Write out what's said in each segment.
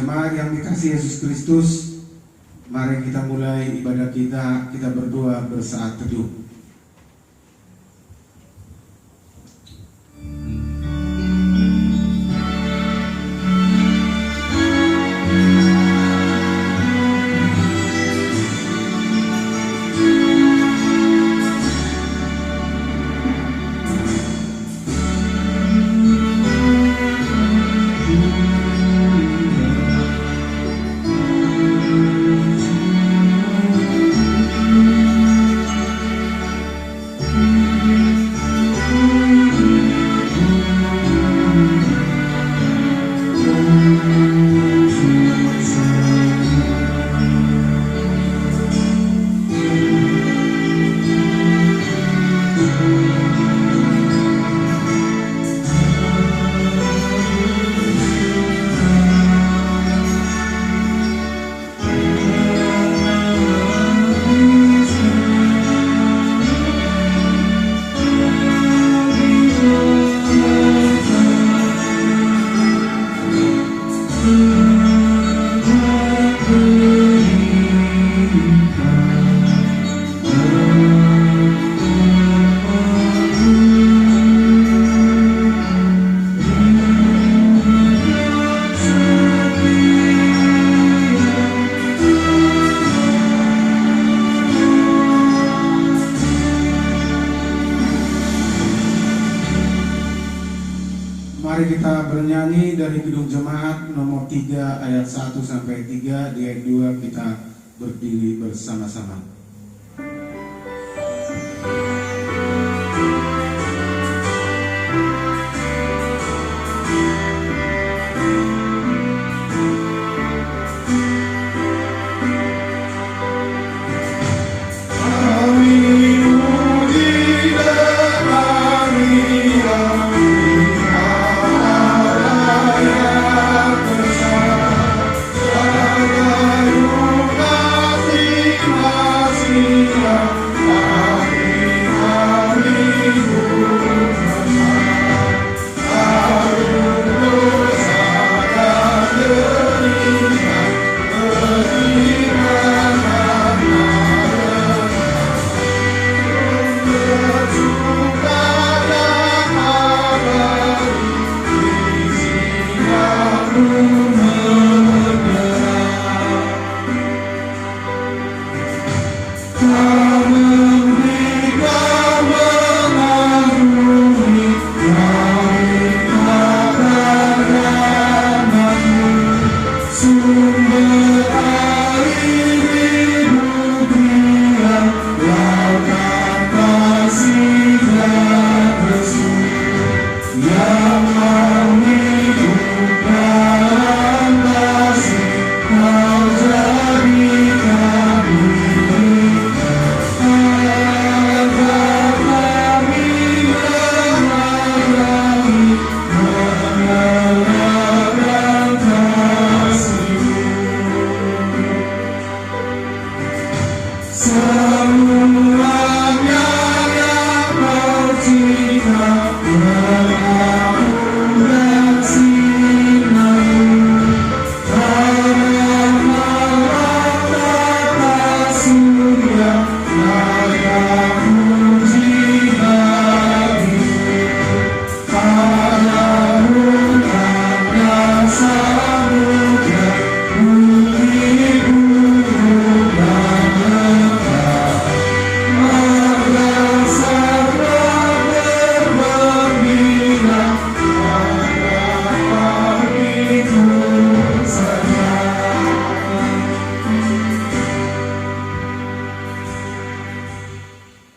Jemaat yang dikasihi Yesus Kristus, mari kita mulai ibadah kita berdoa bersaat teduh. Mari kita bernyanyi dari Kidung Jemaat nomor 3 ayat 1 sampai 3, di ayat 2 kita berdiri bersama-sama.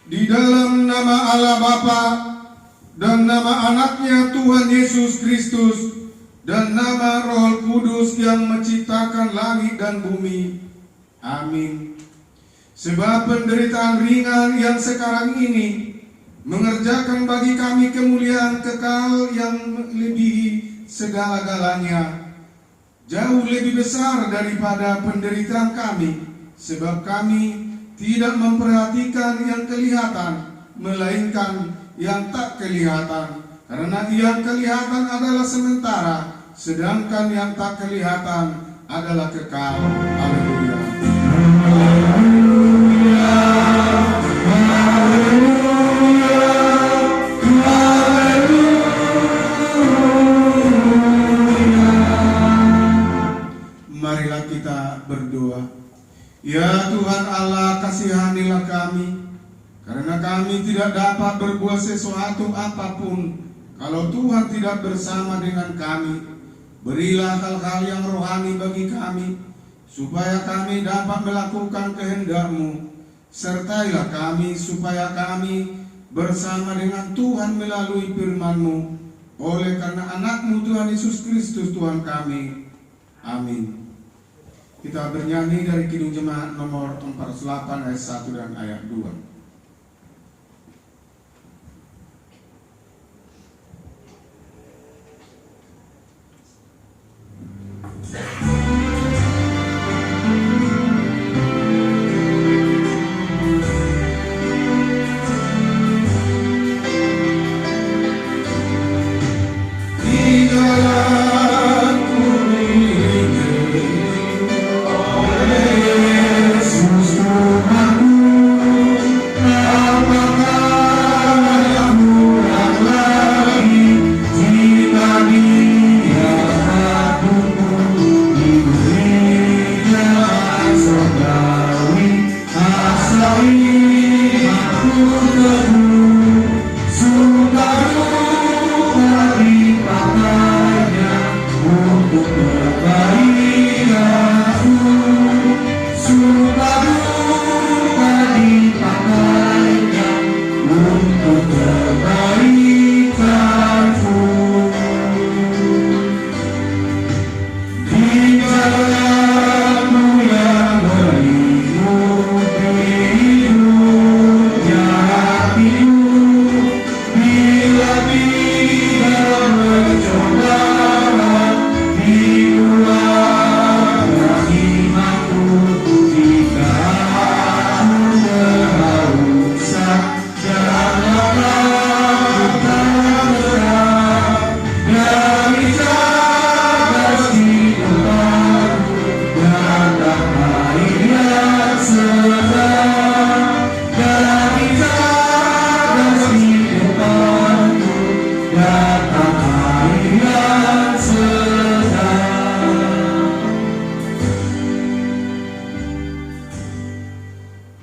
Di dalam nama Allah Bapa dan nama anaknya Tuhan Yesus Kristus dan nama Roh Kudus yang menciptakan langit dan bumi. Amin. Sebab penderitaan ringan yang sekarang ini mengerjakan bagi kami kemuliaan kekal yang melebihi segala-galanya, jauh lebih besar daripada penderitaan kami, sebab kami tidak memperhatikan yang kelihatan, melainkan yang tak kelihatan. Karena yang kelihatan adalah sementara, sedangkan yang tak kelihatan adalah kekal. Haleluya. Marilah kita berdoa. Ya Tuhan Allah, kasihanilah kami, karena kami tidak dapat berbuat sesuatu apapun kalau Tuhan tidak bersama dengan kami. Berilah hal-hal yang rohani bagi kami, supaya kami dapat melakukan kehendak-Mu. Sertailah kami supaya kami bersama dengan Tuhan melalui firman-Mu, oleh karena anak-Mu Tuhan Yesus Kristus Tuhan kami. Amin. Kita bernyanyi dari Kidung Jemaat nomor 48 ayat 1 dan ayat 2.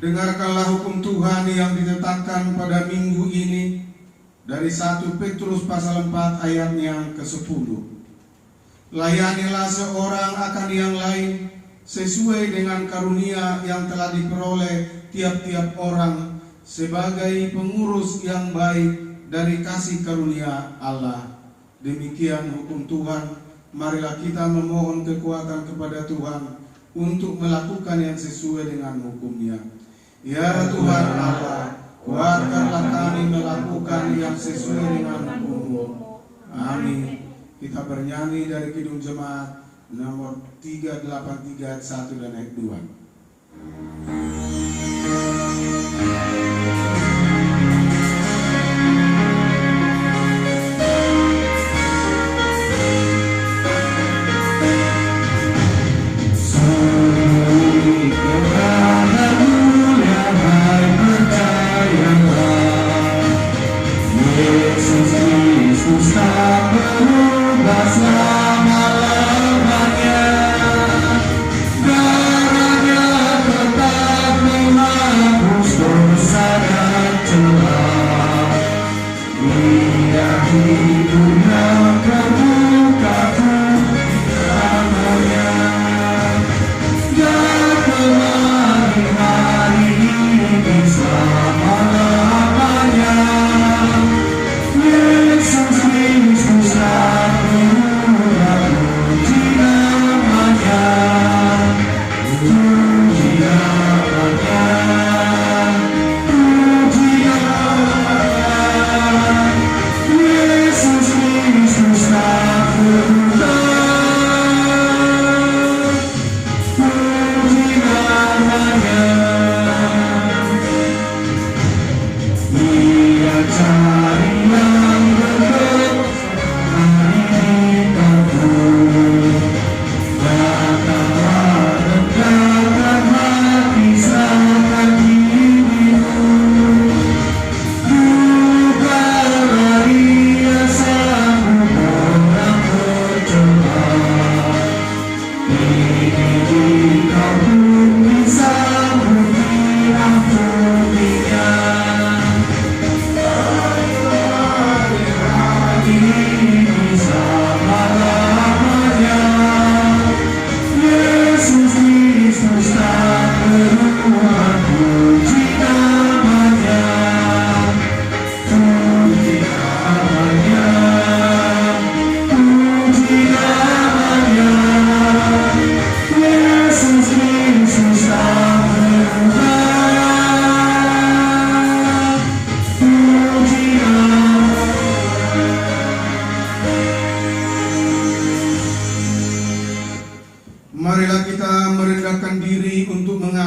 Dengarkanlah hukum Tuhan yang ditetapkan pada minggu ini dari 1 Petrus pasal 4 ayat yang ke-10. Layanilah seorang akan yang lain sesuai dengan karunia yang telah diperoleh tiap-tiap orang sebagai pengurus yang baik dari kasih karunia Allah. Demikian hukum Tuhan. Marilah kita memohon kekuatan kepada Tuhan untuk melakukan yang sesuai dengan hukum-Nya. Ya Tuhan Allah, kuatkanlah kami melakukan yang sesuai dengan hukum-Mu. Amin. Kita bernyanyi dari Kidung Jemaat nomor 383 ayat 1 dan ayat 2. Darahnya tetap menghapus dosa.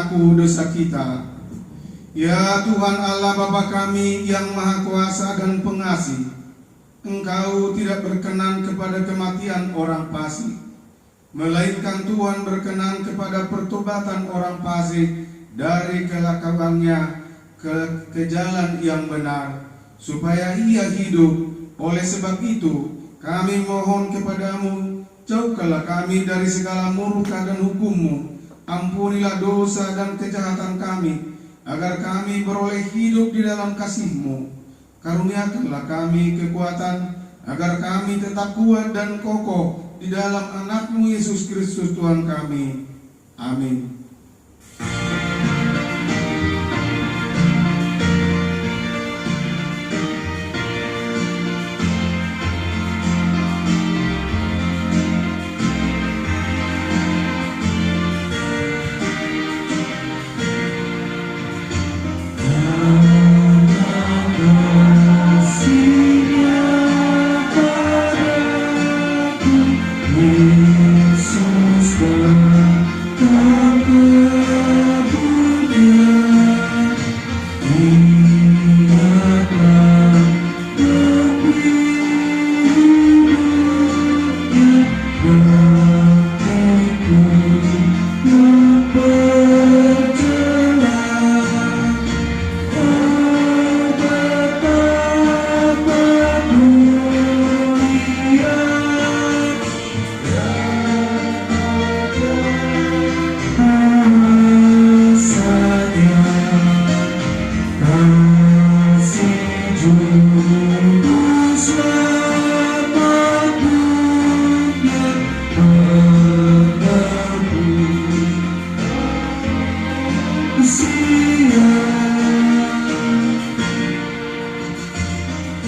pengaku dosa kita. Ya Tuhan Allah Bapa kami yang Maha Kuasa dan Pengasih, Engkau tidak berkenan kepada kematian orang fasik, melainkan Tuhan berkenan kepada pertobatan orang fasik dari kelakarannya ke jalan yang benar, supaya ia hidup. Oleh sebab itu, kami mohon kepadamu, jauhkanlah kami dari segala murka dan hukum-Mu. Ampunilah dosa dan kejahatan kami, agar kami beroleh hidup di dalam kasih-Mu. Karuniakanlah kami kekuatan, agar kami tetap kuat dan kokoh di dalam anak-Mu Yesus Kristus Tuhan kami. Amin.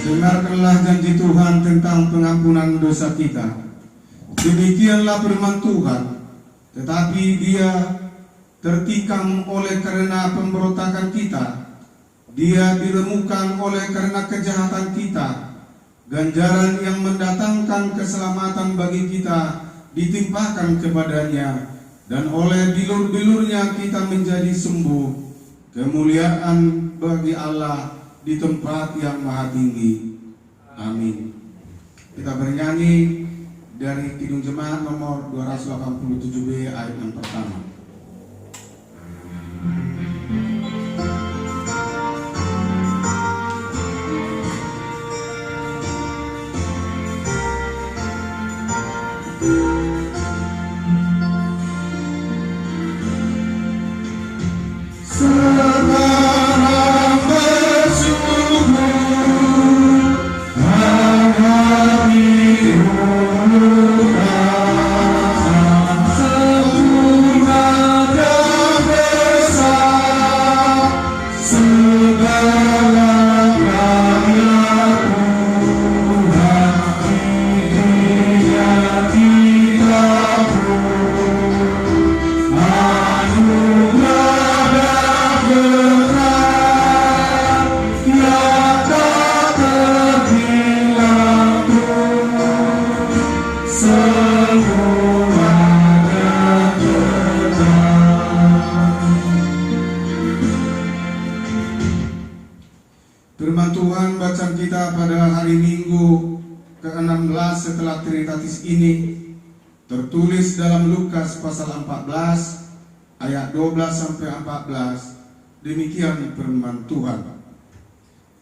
Dengarkanlah janji Tuhan tentang pengampunan dosa kita. Demikianlah firman Tuhan, tetapi Dia tertikam oleh karena pemberontakan kita, Dia diremukkan oleh karena kejahatan kita. Ganjaran yang mendatangkan keselamatan bagi kita ditimpakan kepadanya, dan oleh bilur-bilurnya kita menjadi sembuh. Kemuliaan bagi Allah di tempat yang maha tinggi. Amin. Kita bernyanyi dari Kidung Jemaat nomor 287B ayat yang pertama. Firman Tuhan bacaan kita pada hari Minggu ke-16 setelah Trinitatis ini tertulis dalam Lukas pasal 14 ayat 12 sampai 14. Demikian firman Tuhan.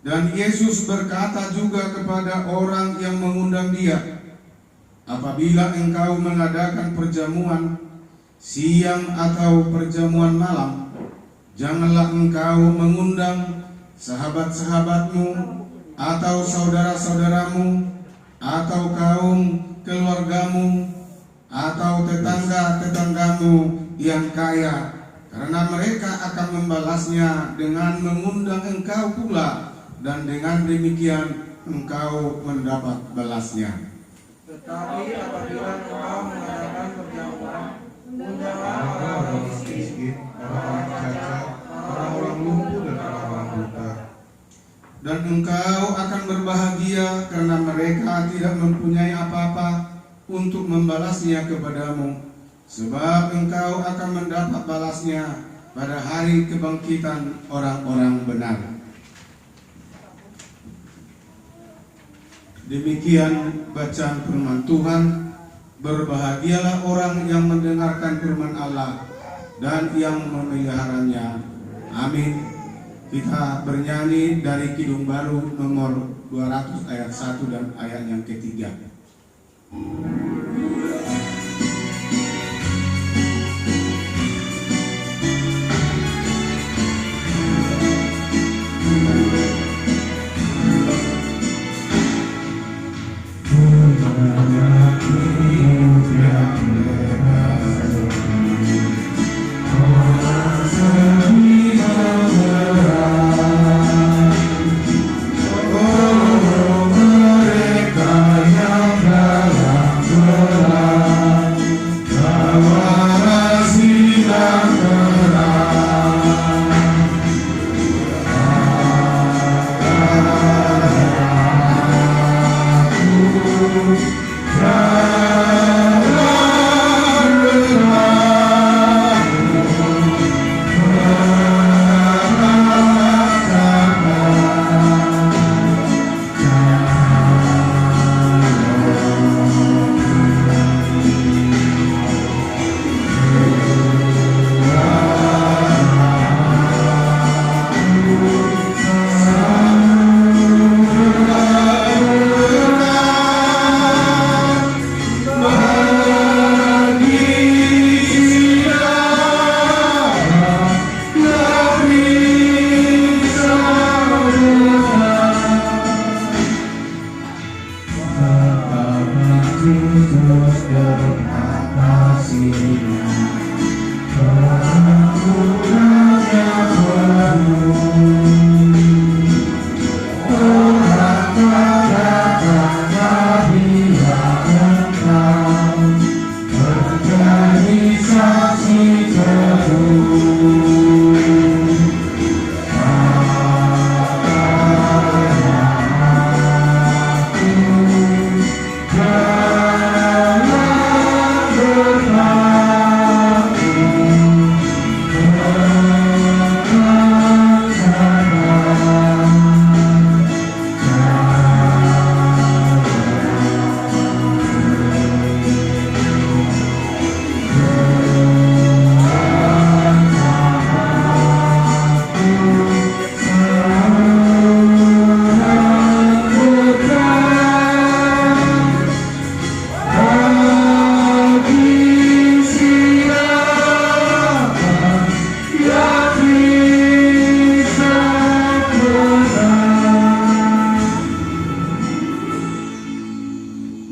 Dan Yesus berkata juga kepada orang yang mengundang Dia, apabila engkau mengadakan perjamuan siang atau perjamuan malam, janganlah engkau mengundang sahabat-sahabatmu atau saudara-saudaramu atau kaum keluargamu atau tetangga-tetanggamu yang kaya, karena mereka akan membalasnya dengan mengundang engkau pula, dan dengan demikian engkau mendapat balasnya. Tetapi apabila engkau mengadakan perjamuan, undanglah orang-orang miskin, orang-orang cacat, orang-orang lumpuh dan orang-orang buta. Dan engkau akan berbahagia karena mereka tidak mempunyai apa-apa untuk membalasnya kepadamu, sebab engkau akan mendapat balasnya pada hari kebangkitan orang-orang benar. Demikian bacaan firman Tuhan. Berbahagialah orang yang mendengarkan firman Allah dan yang memeliharanya. Amin. Kita bernyanyi dari Kidung Baru nomor 200 ayat 1 dan ayat yang ketiga.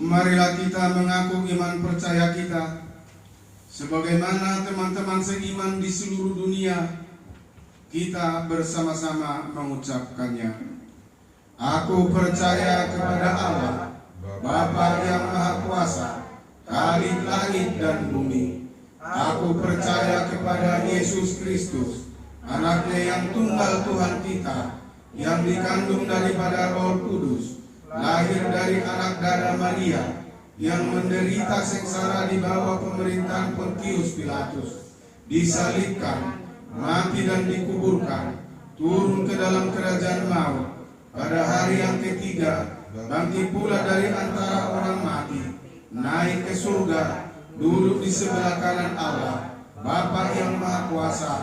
Marilah kita mengaku iman percaya kita sebagaimana teman-teman seiman di seluruh dunia. Kita bersama-sama mengucapkannya. Aku percaya kepada Allah, Bapa yang Maha Kuasa, Khalik langit dan bumi. Aku percaya kepada Yesus Kristus, Anaknya yang tunggal Tuhan kita, yang dikandung daripada Roh Kudus, lahir dari anak darah Maria, yang menderita sengsara di bawah pemerintahan Pontius Pilatus, disalibkan, mati dan dikuburkan, turun ke dalam kerajaan maut, pada hari yang ketiga bangkit pula dari antara orang mati, naik ke surga, duduk di sebelah kanan Allah, Bapa yang Maha Kuasa,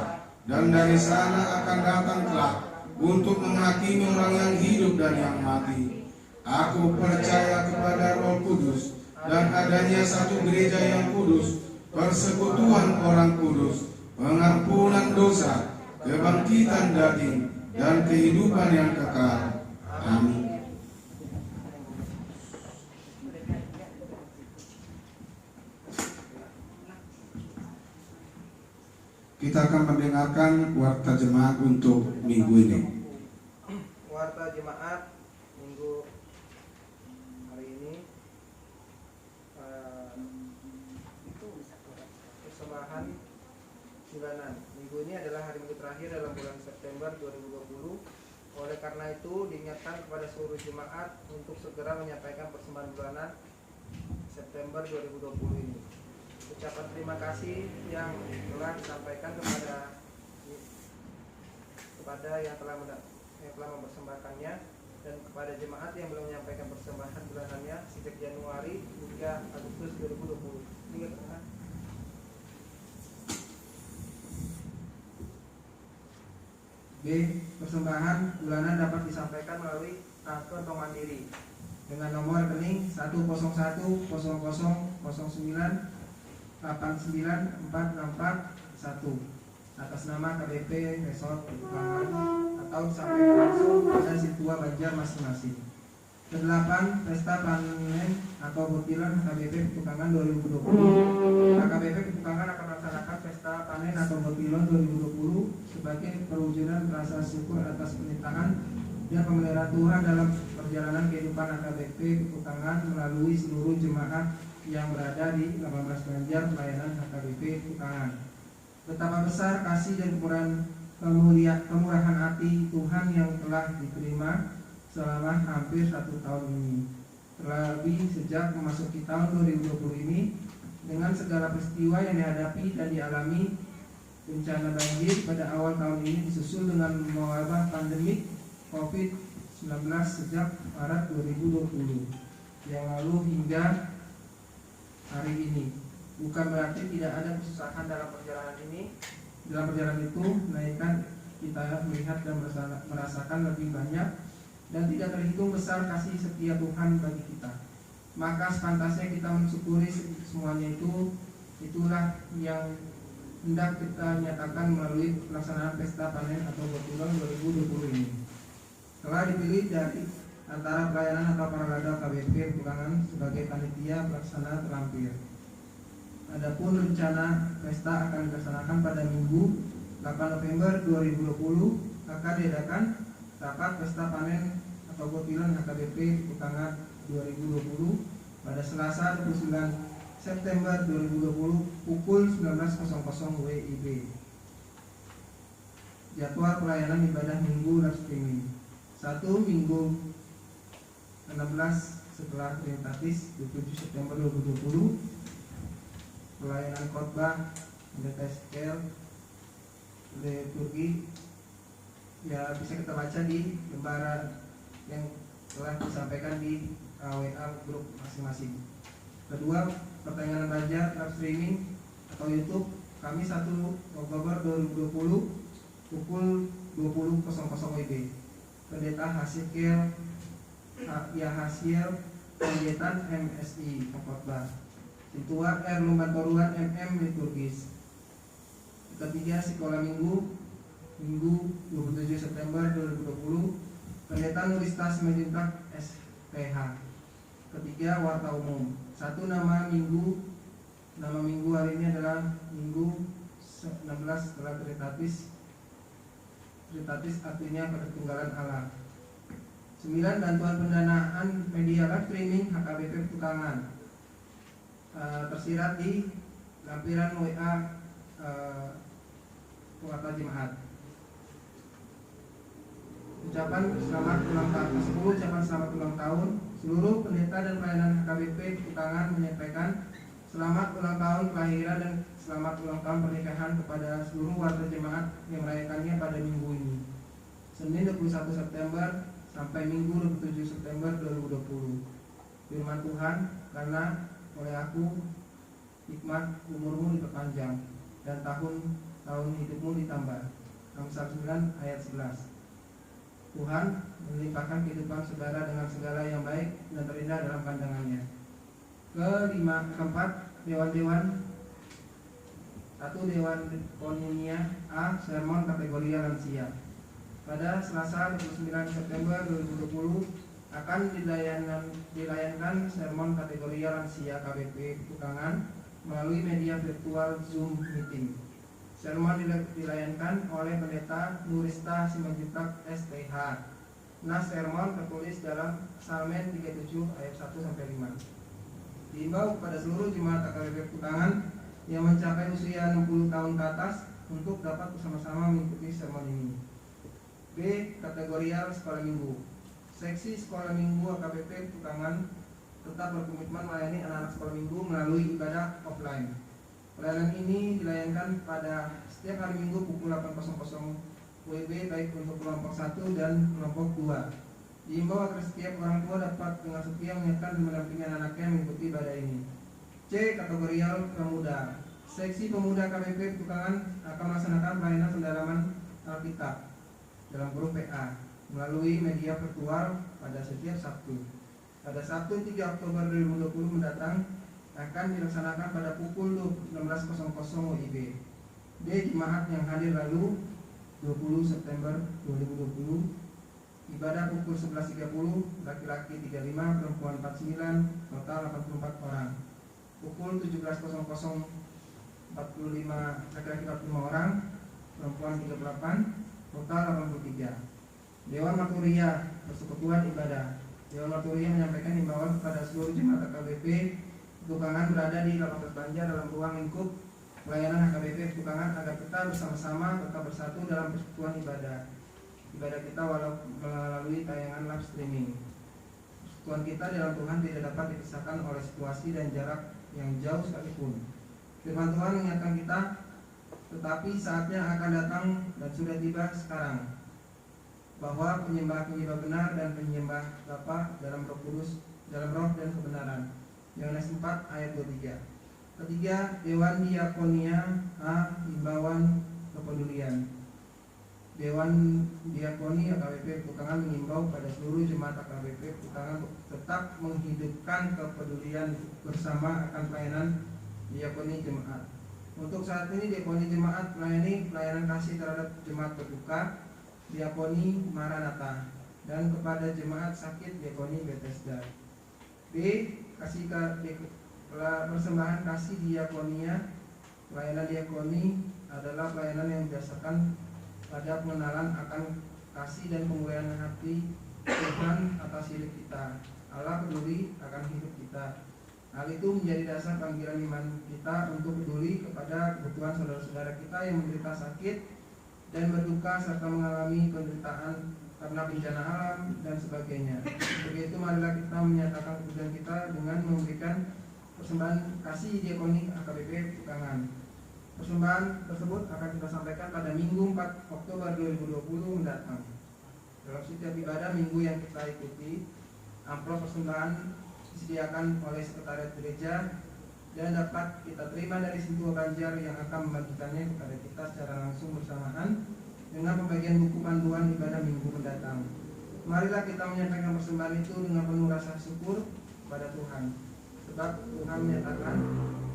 dan dari sana akan datang kelak untuk menghakimi orang yang hidup dan yang mati. Aku percaya kepada Roh Kudus dan adanya satu gereja yang kudus, persekutuan orang kudus, pengampunan dosa, kebangkitan daging, dan kehidupan yang kekal. Amin. Kita akan mendengarkan warta jemaat untuk minggu ini. Warta jemaat minggu hari ini, persembahan bulanan. Minggu ini adalah hari minggu terakhir dalam bulan September 2020. Oleh karena itu diingatkan kepada seluruh jemaat untuk segera menyampaikan persembahan bulanan September 2020 ini. Ucapan terima kasih yang telah disampaikan kepada kepada yang telah mempersembahkannya, dan kepada jemaat yang belum menyampaikan persembahan bulanannya sejak Januari hingga Agustus 2020. Hingga tengah. B. Persembahan bulanan dapat disampaikan melalui transfer bank mandiri dengan nomor rekening 101.00.89.464 atas nama KBP Resort Petukangan, atau disampaikan langsung pada Situa Banjar masing-masing. Kedelapan, Pesta Panen atau Butiran HKBP Petukangan 2020. HKBP Petukangan akan melaksanakan Pesta Panen atau Butiran 2020 sebagai perwujudan rasa syukur atas penitaan dan pemeliharaan Tuhan dalam perjalanan kehidupan HKBP Petukangan melalui seluruh jemaat yang berada di 18 Banjar pelayanan HKBP Petukangan. Betapa besar kasih dan kemurahan hati Tuhan yang telah diterima selama hampir 1 tahun ini. Terlebih sejak memasuki tahun 2020 ini, dengan segala peristiwa yang dihadapi dan dialami, bencana banjir pada awal tahun ini disusul dengan wabah pandemik COVID-19 sejak Maret 2020 yang lalu hingga hari ini. Bukan berarti tidak ada kesusahan dalam perjalanan ini. Dalam perjalanan itu, melainkan kita melihat dan merasakan lebih banyak dan tidak terhitung besar kasih setia Tuhan bagi kita. Maka sepantasnya kita mensyukuri semuanya itu. Itulah yang hendak kita nyatakan melalui pelaksanaan Pesta Panen atau Botulong 2020 ini. Telah dipilih dari antara pelayanan atau Paralada KBP Petukangan sebagai panitia pelaksana terlampir. Adapun rencana pesta akan dilaksanakan pada Minggu 8 November 2020 akan diadakan rapat Pesta Panen atau Botilan HKBP Petukangan 2020 pada Selasa 29 September 2020 pukul 19.00 WIB. Jadwal pelayanan ibadah Minggu live streaming 1. Minggu 16 setelah Trinitatis 27 September 2020, pelayanan khotbah Pendeta liturgi ya bisa kita baca di lembaran yang telah disampaikan di WA grup masing-masing. Kedua, pertanyaan belajar live streaming atau YouTube Kamis 1 Oktober 2020 pukul 20.00 WIB. Pendeta Hasikil Yahasiel Penyetan MSI Khotbah. Situa R. Lumbantoruan MM liturgis. Ketiga, sekolah Minggu 27 September 2020 Pendeta Nurista Simanjuntak SPH. Ketiga, warta umum. 1. Nama minggu hari ini adalah Minggu 16 setelah Trinitatis artinya Pertunggalan Allah. 9. Bantuan pendanaan media live streaming HKBP Petukangan tersirat di lampiran WA pewarta jemaat. Ucapan selamat ulang tahun 10. Ucapan selamat ulang tahun. Seluruh pendeta dan pelayanan HKBP Petukangan menyampaikan selamat ulang tahun kelahiran dan selamat ulang tahun pernikahan kepada seluruh warga jemaat yang merayakannya pada minggu ini, Senin 21 September sampai Minggu 27 September 2020. Firman Tuhan, karena oleh aku hikmat umurmu diperpanjang dan tahun hidupmu ditambah. Amsal 9 ayat 11. Tuhan melimpahkan kehidupan saudara dengan segala yang baik dan terindah dalam pandangannya. Keempat, Dewan-Dewan 1. Dewan Koinonia A. Sermon kategori lansia. Pada Selasa 29 September 2020 akan dilayankan sermon kategori lansia KBP Petukangan melalui media virtual Zoom meeting. Sermon dilayankan oleh Pendeta Nurista Simanjuntak SPH. Nas sermon tertulis dalam Psalmen 37 ayat 1-5. Diimbau kepada seluruh jemaat HKBP Petukangan yang mencapai usia 60 tahun ke atas untuk dapat bersama-sama mengikuti sermon ini. B. Kategorial sekolah minggu. Seksi sekolah minggu HKBP Petukangan tetap berkomitmen melayani anak-anak sekolah minggu melalui ibadah offline. Pelayanan ini dilayangkan pada setiap hari Minggu pukul 8.00 WIB baik untuk kelompok 1 dan kelompok 2. Diimbau agar setiap orang tua dapat dengan setia menyiapkan dan mendampingi anaknya mengikuti ibadah ini. C. Kategorial pemuda. Seksi pemuda KBP Petukangan akan melaksanakan pelayanan pendalaman Alkitab dalam grup PA melalui media virtual pada setiap Sabtu. Pada Sabtu 3 Oktober 2020 mendatang akan dilaksanakan pada pukul 16.00 WIB. D. Jemaat yang hadir lalu 20 September 2020 ibadah pukul 11.30, laki-laki 35, perempuan 49, total 84 orang. Pukul 17.00 45, laki-laki 45 orang, perempuan 38, total 83. Dewan Maturia Persekutuan Ibadah. Dewan Maturia menyampaikan himbauan kepada seluruh jemaat AKBP Petukangan berada di Lapangan Banjar dalam ruang lingkup pelayanan AKBP Petukangan agar kita bersama-sama tetap bersatu dalam persekutuan ibadah kita walau melalui tayangan live streaming. Persekutuan kita dalam Tuhan tidak dapat dipisahkan oleh situasi dan jarak yang jauh sekalipun. Firman Tuhan mengingatkan kita, tetapi saatnya akan datang dan sudah tiba sekarang, bahwa penyembah-penyembah benar dan penyembah Bapa dalam Roh Kudus, dalam roh dan kebenaran. Yohanes 4 ayat 23. Ketiga, Dewan Diakonia A. Himbauan kepedulian. Dewan Diakoni AKBP Petukangan mengimbau pada seluruh jemaat AKBP Petukangan untuk tetap menghidupkan kepedulian bersama akan pelayanan diakoni jemaat. Untuk saat ini diakoni jemaat melayani pelayanan kasih terhadap jemaat berbuka, diakoni Maranatha, dan kepada jemaat sakit diakoni Bethesda. B. Persembahan kasih diakonia. Pelayanan diakoni adalah pelayanan yang berdasarkan pada pengenalan akan kasih dan pemulihan hati Tuhan atas hidup kita. Allah peduli akan hidup kita. Hal itu menjadi dasar panggilan iman kita untuk peduli kepada kebutuhan saudara-saudara kita yang menderita sakit dan berduka serta mengalami penderitaan karena bencana alam dan sebagainya. Begitu marilah kita menyatakan kebutuhan kita dengan memberikan persembahan kasih diakoni AKBP Petukangan. Persembahan tersebut akan kita sampaikan pada Minggu 4 Oktober 2020 mendatang. Dalam setiap ibadah minggu yang kita ikuti, amplop persembahan disediakan oleh sekretariat gereja dan dapat kita terima dari Sintua Banjar yang akan membagikannya kepada kita secara langsung bersamaan dengan pembagian buku panduan ibadah minggu mendatang. Marilah kita menyampaikan persembahan itu dengan penuh rasa syukur kepada Tuhan. Sebab Tuhan menyatakan,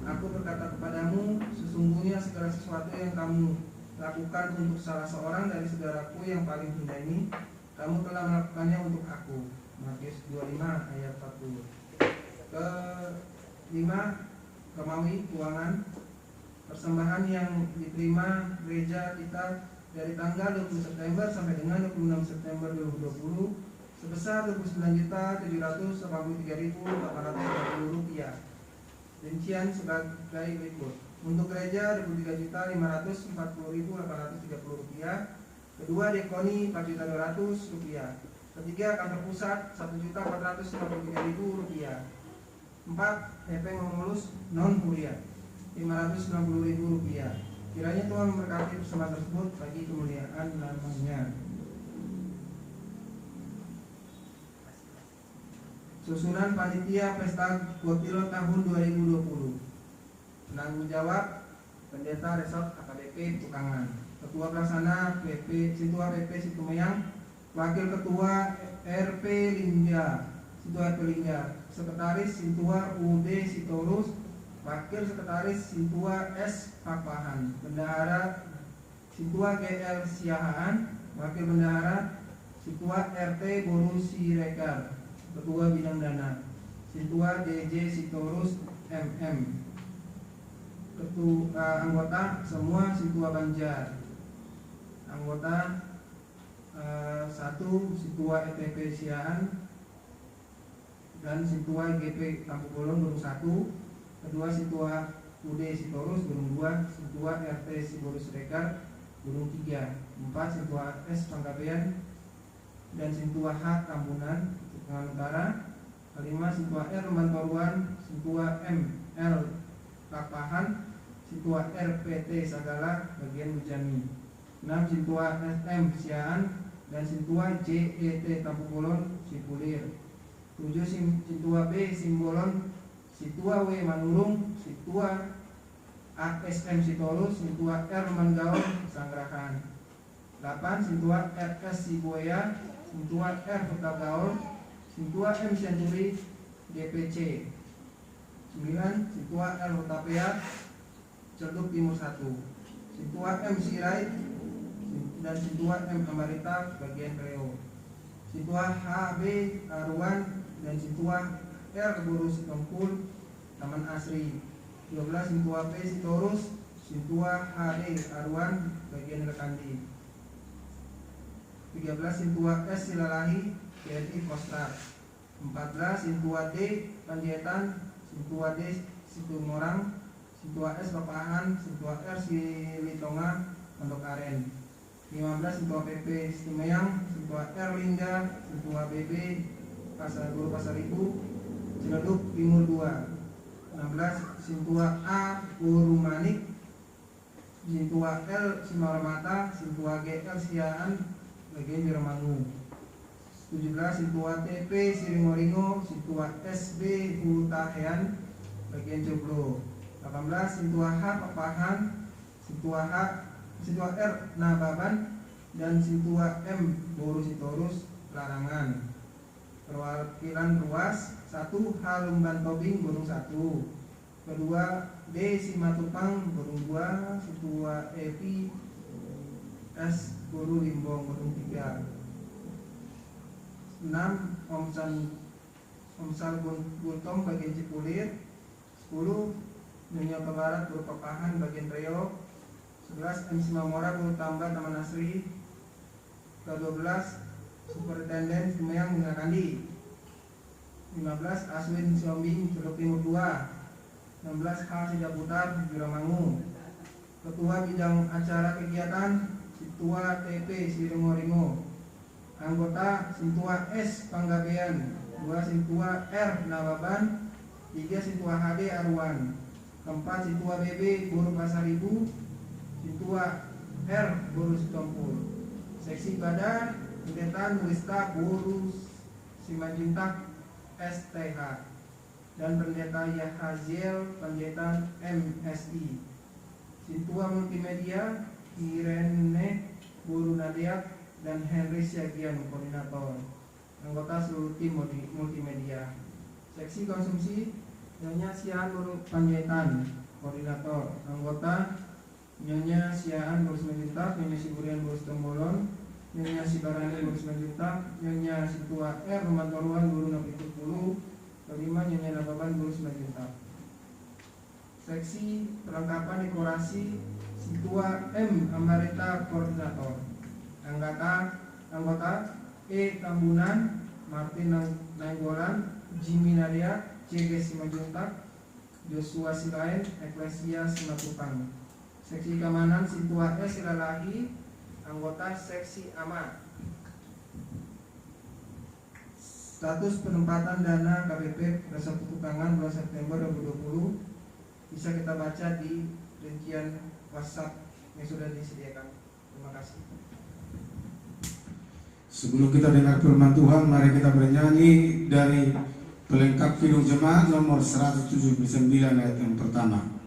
Aku berkata kepadamu, sesungguhnya segala sesuatu yang kamu lakukan untuk salah seorang dari saudaraku yang paling hina ini, kamu telah melakukannya untuk aku. Matius 25 ayat 40. Kelima, Romawi keuangan. Persembahan yang diterima gereja kita dari tanggal 20 September sampai dengan 26 September 2020 sebesar Rp29.083.830. Rincian sebagai berikut. Untuk gereja Rp3.540.830. Kedua diakoni Rp4.200. Ketiga kantor pusat Rp1.453.000. 4 EP Mengulus non kuliah Rp560.000. Kiranya Tuhan memberkati persembahan tersebut bagi kemuliaan namanya. Susunan panitia pesta Gotilo tahun 2020. Penanggung jawab Pendeta Resort AKBP Petukangan. Ketua Pelaksana PP Sintua PP Situmeyang. Wakil Ketua RP Lingga Sintua RP Lingga. Sekretaris Sintua UD Sitorus. Wakil Sekretaris Sintua S Papahan. Bendahara Sintua GL Siahaan. Wakil Bendahara Sintua RT Boru Sirekar. Ketua Bidang Dana Sintua DJ Sitorus MM. Ketua anggota semua Sintua Banjar. Anggota 1 Sintua ETP Siaan dan Sintua GP Tampu Bolon Gunung 1. Kedua Sintua UD Sitorus Gunung 2. Sintua RT Siborus Rekar Gunung 3. 4 Sintua S Pangkabean dan Sintua H Tambunan Utara. Kelima Sintua R Mantoruan. Sintua M L Kapahan. Sintua RPT Sagala bagian Bujani. 6 Sintua SM Siaan dan Sintua JET Tampungulon Sipulir. 7 Sintua B Simbolon, Sintua W Manurung, Sintua ASM Sitolus, Sintua R Manggaon Sangrahan. 8 Sintua RS Sibuaya, Sintua R Pekagaon, Sintua M Senturi DPC. 9 Sintua R Hutapea Celduk Timur 1, Sintua M Sirait dan Sintua M Amarita bagian Reo. Sintua HB Aruan dan Sintua R Guru Sitompul Taman Asri. 12 Sintua P Sitorus, Sintua HD Aruan bagian Lekandi. 13 Sintua S Silalahi TNI Kostrat. 14 Sintua D Panjaitan, Sintua D Situmorang, Sintua S Papahan, Sintua R Silitonga Pondok Aren. 15 Sintua PP Situmeyang, Sintua R Lingga, Sintua BB Pasar Guru Pasar Ibu Ciledug Timur 2. 16 Sintua A Guru Manik, Sintua L Simaramata, Sintua GL Siaan bagian Biramangu. 17 Sintua TP Siringoringo, Sintua SB Hutahean bagian Joglo. 18 Sintua H Papahan, Sintua R Nababan dan Sintua M Boru Sitorus Larangan. Perwakilan ruas 1 Halumban Tobing Gunung 1, kedua D Simatupang Gunung 2, Sintua Epi S Guru Limbong Gunung 3. 6 Omsal Gultom bagian Cipulir. 10 Nyonya Kebarat Guru Papahan bagian Reo. 11 M Simamora Guru Tambah Taman Asri. Ke-12 Superintenden Sumeyang Bungakandi. 15 Aswin Siombing Celduk Timur 2. 16 H Sidaputar Biramangu. Ketua Bidang Acara Kegiatan Sintua TP Siringo-Ringo. Anggota Sintua S Panggabean, 2 Sintua R Nababan, 3 Sintua HD Arwan. 4 Sintua BB Guru Pasar Ibu, Sintua R Guru Sitompul. Seksi Badan Pendeta Nuista Guru Simanjuntak STH dan Pendeta Yahaziel Pendeta MSI. Sintua Multimedia Irene Guru Nadiak dan Henry Syagian Koordinator. Anggota seluruh tim multimedia. Seksi konsumsi Nyonya Siaan Guru Panjaitan Koordinator. Anggota Nyonya Siaan Guru Simanjuntak, Nyonya Siburian Guru Sitombolon, Nyonya Sibarani Guru Simanjuntak, Nyonya Sintua R Romantoruan Guru Napitu 10. Kelima Nyonya Nababan Guru Simanjuntak. Seksi perlengkapan dekorasi Sintua M Amarita Koordinator. Anggota E Tambunan, Martin Nainggolan, Jimmy Nadia, JG Simanjuntak, Joshua Silain, Eklesia Simatupang. Seksi keamanan Sintua S Silalahi, anggota Seksi AMA. Status penempatan dana KBP Desa Petukangan bulan September 2020 bisa kita baca di rincian WhatsApp yang sudah disediakan. Terima kasih. Sebelum kita dengar firman Tuhan, mari kita bernyanyi dari pelengkap Kidung Jemaat nomor 179 ayat yang pertama.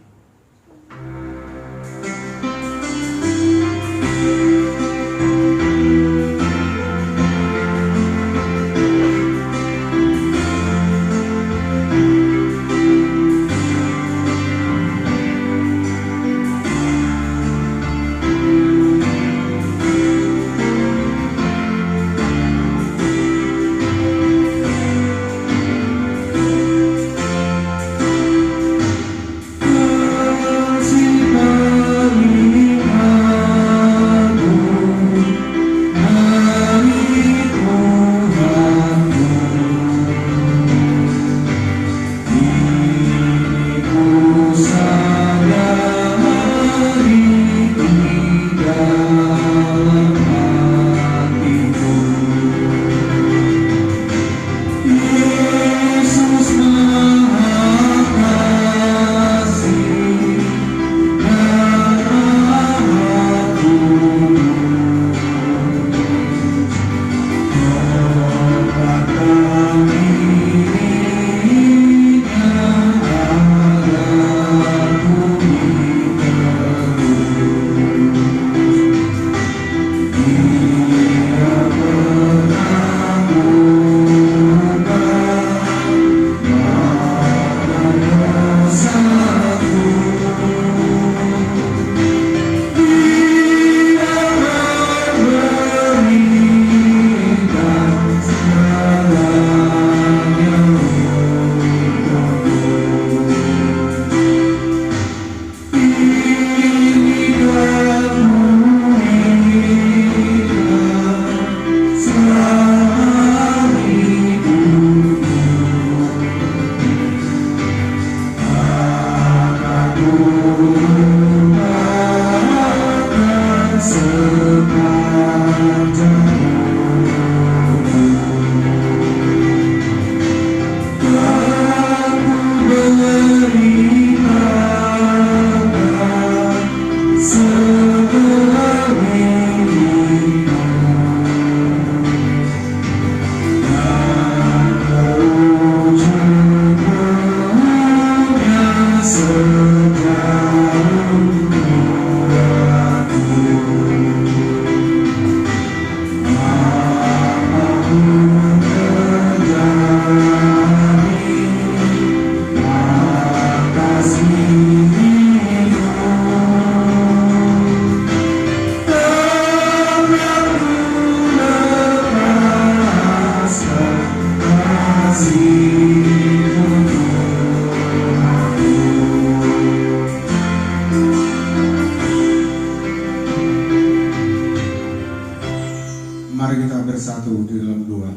Mari kita bersatu di dalam doa.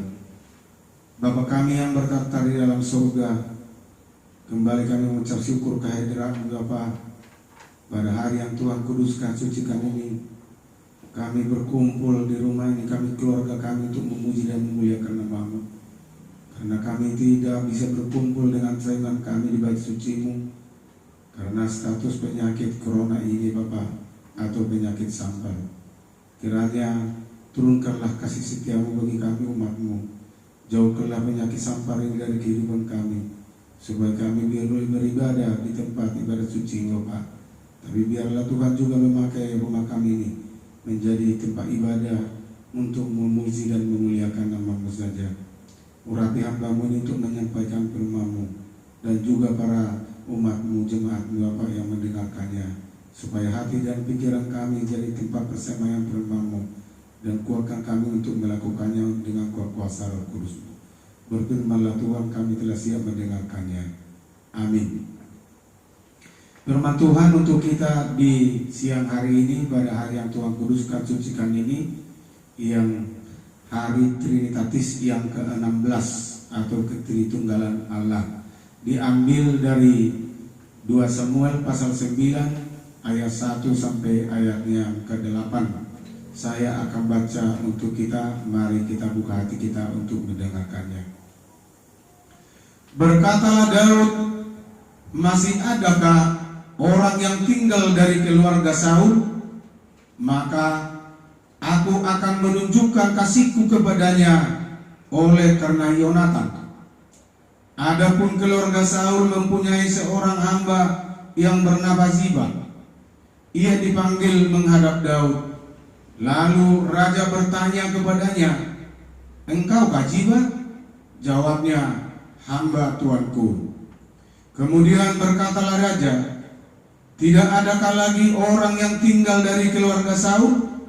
Bapa kami yang bertata di dalam surga, kembali kami mengucap syukur kehadiran-Mu Bapa. Pada hari yang Tuhan kuduskan, sucikan ini, kami berkumpul di rumah ini, kami keluarga kami untuk memuji dan memuliakan nama-Mu. Karena kami tidak bisa berkumpul dengan saingan kami di bait suci-Mu, karena status penyakit corona ini Bapa, atau penyakit sampal. Kiranya turunkanlah kasih setia-Mu bagi kami umat-Mu. Jauhkanlah penyakit sampar ini dari kehidupan kami, supaya kami biar boleh beribadah di tempat ibadat suci Bapa. Tapi biarlah Tuhan juga memakai rumah kami ini menjadi tempat ibadah untuk memuji dan memuliakan nama-Mu saja. Urapi hamba-Mu ini untuk menyampaikan firman-Mu, dan juga para umat-Mu, jemaat-Mu Bapa yang mendengarkannya, supaya hati dan pikiran kami jadi tempat persemaian firman-Mu, dan kuatkan kami untuk melakukannya dengan kuasa Roh Kudus. Berfirmanlah Tuhan, kami telah siap mendengarkannya. Amin. Firman Tuhan untuk kita di siang hari ini, pada hari yang Tuhan kuduskan sucikan ini, yang hari Trinitatis yang ke-16 atau ketritunggalan Allah, diambil dari 2 Samuel pasal 9 ayat 1 sampai ayatnya ke-8. Saya akan baca untuk kita. Mari kita buka hati kita untuk mendengarkannya. Berkatalah Daud, masih adakah orang yang tinggal dari keluarga Saul? Maka aku akan menunjukkan kasihku kepadanya oleh karena Yonatan. Adapun keluarga Saul mempunyai seorang hamba yang bernama Ziba. Ia dipanggil menghadap Daud. Lalu raja bertanya kepadanya, "Engkaukah Ziba?" Jawabnya, "Hamba tuanku." Kemudian berkatalah raja, "Tidak adakah lagi orang yang tinggal dari keluarga Saul?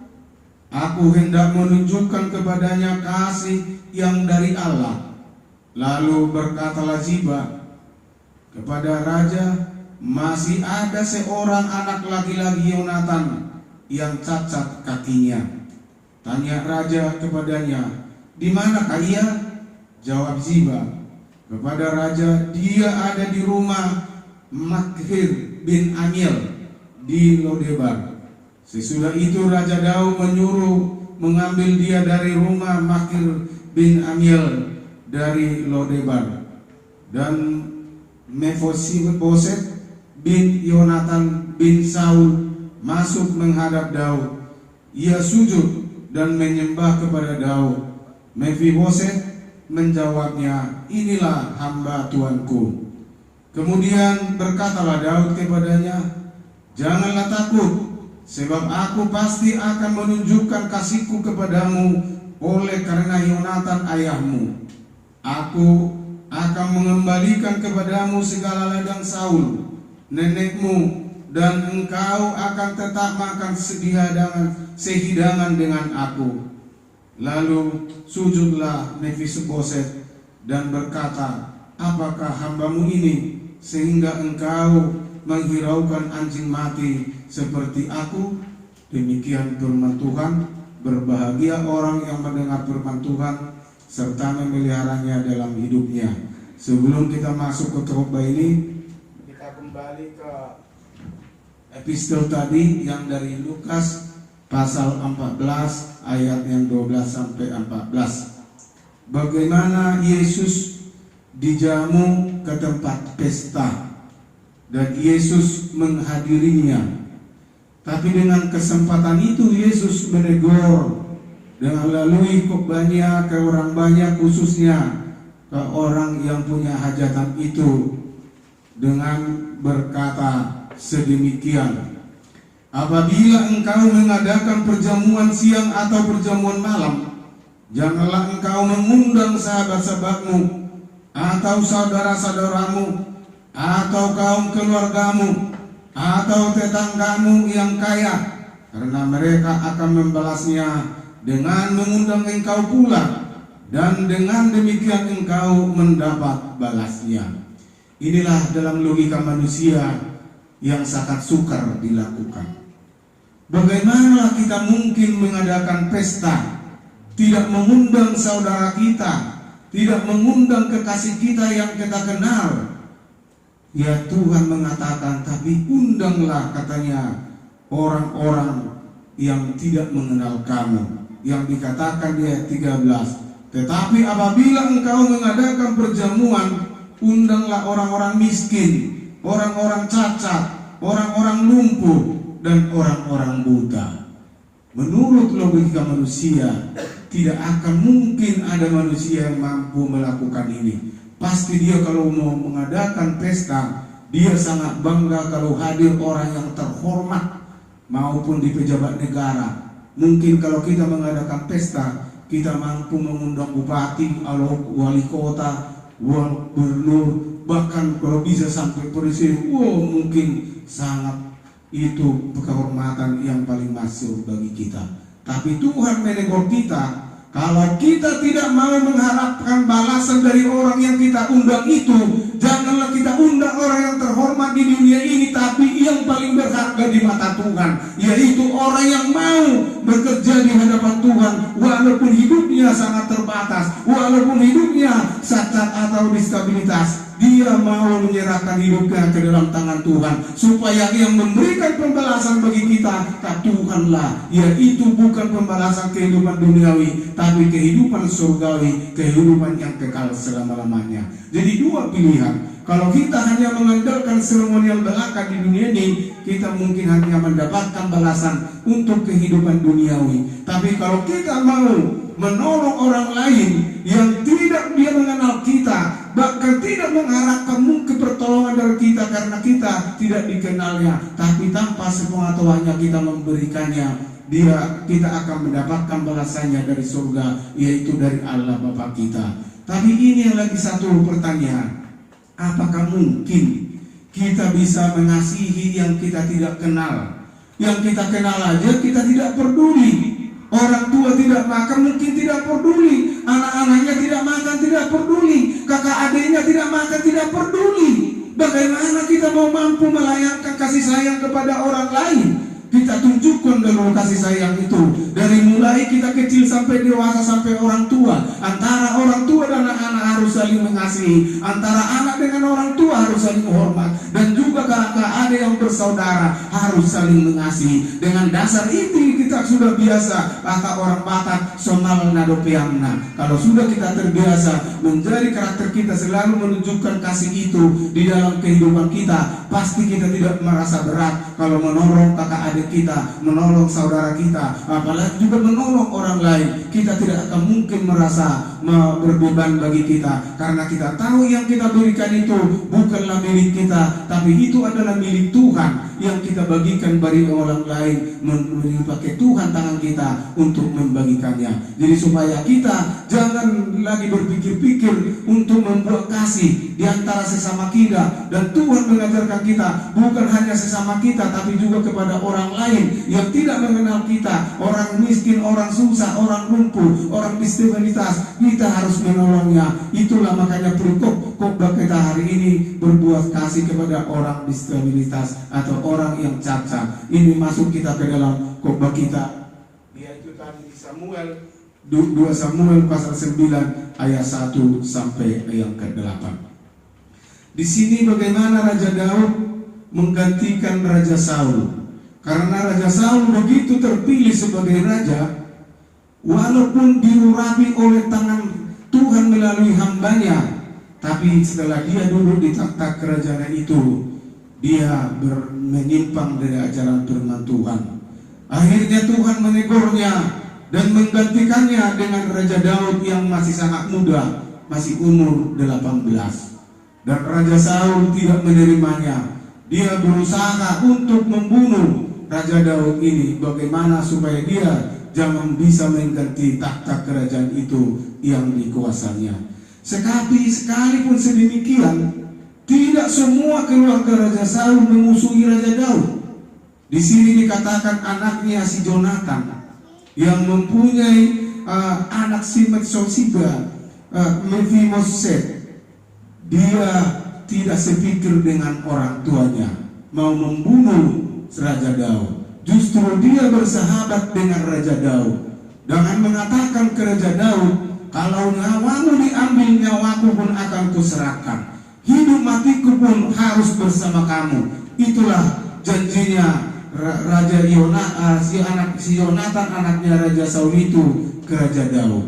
Aku hendak menunjukkan kepadanya kasih yang dari Allah." Lalu berkatalah Ziba kepada raja, "Masih ada seorang anak laki-laki Yonatan yang cacat kakinya." Tanya raja kepadanya, "Di manakah ia?" Jawab Ziba kepada raja, "Dia ada di rumah Makhir bin Amiel di Lodebar." Sesudah itu Raja Daud menyuruh mengambil dia dari rumah Makhir bin Amiel dari Lodebar. Dan Mefiboset bin Yonatan bin Saul masuk menghadap Daud. Ia sujud dan menyembah kepada Daud. Mefiboset menjawabnya, "Inilah hamba tuanku." Kemudian berkatalah Daud kepadanya, "Janganlah takut, sebab aku pasti akan menunjukkan kasihku kepadamu oleh karena Yonatan ayahmu. Aku akan mengembalikan kepadamu segala ladang Saul, nenekmu, dan engkau akan tetap makan sehidangan dengan aku." Lalu sujudlah Mefiboset dan berkata, "Apakah hambamu ini sehingga engkau menghiraukan anjing mati seperti aku?" Demikian firman Tuhan. Berbahagia orang yang mendengar firman Tuhan serta memeliharanya dalam hidupnya. Sebelum kita masuk ke khotbah ini, kita kembali ke Epistel tadi yang dari Lukas pasal 14 ayat yang 12 sampai 14. Bagaimana Yesus dijamu ke tempat pesta dan Yesus menghadirinya. Tapi dengan kesempatan itu Yesus menegur dengan melalui khotbahnya ke orang banyak, khususnya ke orang yang punya hajatan itu, dengan berkata sedemikian: apabila engkau mengadakan perjamuan siang atau perjamuan malam, janganlah engkau mengundang sahabat-sahabatmu atau saudara-saudaramu atau kaum keluargamu atau tetanggamu yang kaya, karena mereka akan membalasnya dengan mengundang engkau pula, dan dengan demikian engkau mendapat balasnya. Inilah dalam logika manusia yang sangat sukar dilakukan. Bagaimana kita mungkin mengadakan pesta, tidak mengundang saudara kita, tidak mengundang kekasih kita yang kita kenal? Ya, Tuhan mengatakan, tapi undanglah, katanya, orang-orang yang tidak mengenal kamu. Yang dikatakan di ayat 13, tetapi apabila engkau mengadakan perjamuan, undanglah orang-orang miskin, orang-orang cacat, orang-orang lumpuh, dan orang-orang buta. Menurut logika manusia, tidak akan mungkin ada manusia yang mampu melakukan ini. Pasti dia kalau mau mengadakan pesta, dia sangat bangga kalau hadir orang yang terhormat maupun di pejabat negara. Mungkin kalau kita mengadakan pesta, kita mampu mengundang bupati, wali kota, gubernur, bahkan kalau bisa sampai presiden. Mungkin sangat itu kehormatan yang paling masyhur bagi kita. Tapi Tuhan menegur kita, kalau kita tidak mau mengharapkan balasan dari orang yang kita undang itu, janganlah kita undang orang yang terhormat di dunia ini, tapi yang paling berharga di mata Tuhan, yaitu orang yang mau bekerja di hadapan Tuhan, walaupun hidupnya sangat terbatas, walaupun hidupnya cacat atau disabilitas. Dia mau menyerahkan hidupnya ke dalam tangan Tuhan, supaya yang memberikan pembalasan bagi kita Tuhanlah, yaitu bukan pembalasan kehidupan duniawi, tapi kehidupan surgawi, kehidupan yang kekal selama-lamanya. Jadi dua pilihan. Kalau kita hanya mengandalkan seremonial belaka di dunia ini, kita mungkin hanya mendapatkan balasan untuk kehidupan duniawi. Tapi kalau kita mau menolong orang lain yang tidak dia mengenal kita, bahkan tidak mengharapkan mungkin pertolongan dari kita karena kita tidak dikenalnya, tapi tanpa sepengetahuannya kita memberikannya, kita akan mendapatkan balasannya dari surga, yaitu dari Allah Bapa kita. Tapi ini lagi satu pertanyaan, apakah mungkin kita bisa mengasihi yang kita tidak kenal? Yang kita kenal aja kita tidak peduli. Orang tua tidak makan mungkin tidak peduli, anak-anaknya tidak makan tidak peduli, kakak adiknya tidak makan tidak peduli. Bagaimana kita mau mampu melayangkan kasih sayang kepada orang lain? Kita tunjukkan dulu kasih sayang itu dari mulai kita kecil sampai dewasa sampai orang tua. Antara orang tua dan anak-anak harus saling mengasihi, antara anak dengan orang tua harus saling hormat, dan juga kakak adik yang bersaudara harus saling mengasihi. Dengan dasar itu kita sudah biasa, kata orang Batak, sonal nado piamna. Kalau sudah kita terbiasa menjadi karakter kita selalu menunjukkan kasih itu di dalam kehidupan kita, pasti kita tidak merasa berat kalau menolong kakak adik kita, menolong saudara kita, apalagi juga menolong orang lain. Kita tidak akan mungkin merasa berbeban bagi kita, karena kita tahu yang kita berikan itu bukanlah milik kita, tapi itu adalah milik Tuhan yang kita bagikan bagi orang lain, pakai Tuhan tangan kita untuk membagikannya. Jadi supaya kita jangan lagi berpikir-pikir untuk membuat kasih di antara sesama kita, dan Tuhan mengajarkan kita bukan hanya sesama kita, tapi juga kepada orang lain yang tidak mengenal kita, orang miskin, orang susah, orang lumpuh, orang disabilitas, kita harus menolongnya. Itulah makanya perikop khotbah kita hari ini berbuat kasih kepada orang disabilitas atau orang yang cacat. Ini masuk kita ke dalam khotbah kita, yaitu tadi Samuel 2 Samuel pasal 9 ayat 1 sampai yang ke-8. Di sini bagaimana Raja Daud menggantikan Raja Saul. Karena Raja Saul begitu terpilih sebagai raja, walaupun diurapi oleh tangan Tuhan melalui hambanya, tapi setelah dia duduk di takhta kerajaan itu, dia menyimpang dari ajaran firman Tuhan. Akhirnya Tuhan menegurnya dan menggantikannya dengan Raja Daud yang masih sangat muda, masih umur 18. Dan Raja Saul tidak menerimanya. Dia berusaha untuk membunuh Raja Daud ini, bagaimana supaya dia jangan bisa mengganti takhta kerajaan itu yang dikuasainya. Sekalipun sedemikian, tidak semua keluarga Raja Saul memusuhi Raja Daud. Di sini dikatakan anaknya si Jonathan yang mempunyai anak si Mephibosheth, dia tidak sepikir dengan orang tuanya mau membunuh Raja Daud. Justru dia bersahabat dengan Raja Daud dengan mengatakan ke Raja Daud, kalau nyawamu diambil, nyawaku pun akan kuserahkan, hidup matiku pun harus bersama kamu. Itulah janjinya Raja si Yonatan anaknya Raja Saul itu ke Raja Daud.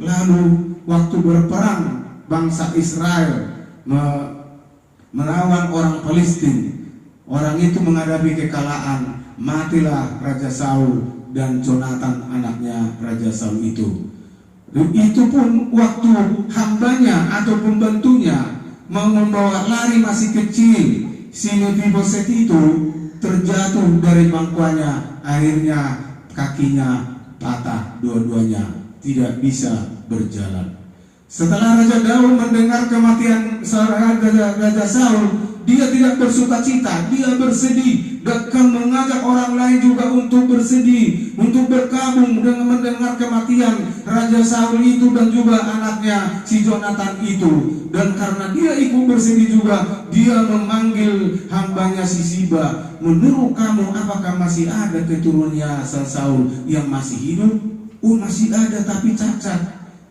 Lalu waktu berperang bangsa Israel melawan orang Palestina, orang itu menghadapi kekalahan, matilah Raja Saul dan Jonathan anaknya Raja Saul itu. Itu pun waktu hambanya atau pembantunya mau membawa lari masih kecil, si Mephibosheth itu terjatuh dari bangkuannya, akhirnya kakinya patah dua-duanya, tidak bisa berjalan. Setelah Raja Daud mendengar kematian Raja Saul, dia tidak bersuka cita, dia bersedih, bahkan mengajak orang lain juga untuk bersedih, untuk berkabung dengan mendengar kematian Raja Saul itu dan juga anaknya si Jonathan itu. Dan karena dia ikut bersedih juga, dia memanggil hambanya si Siba, menurut kamu apakah masih ada keturunannya Saul yang masih hidup? Oh, masih ada, tapi cacat,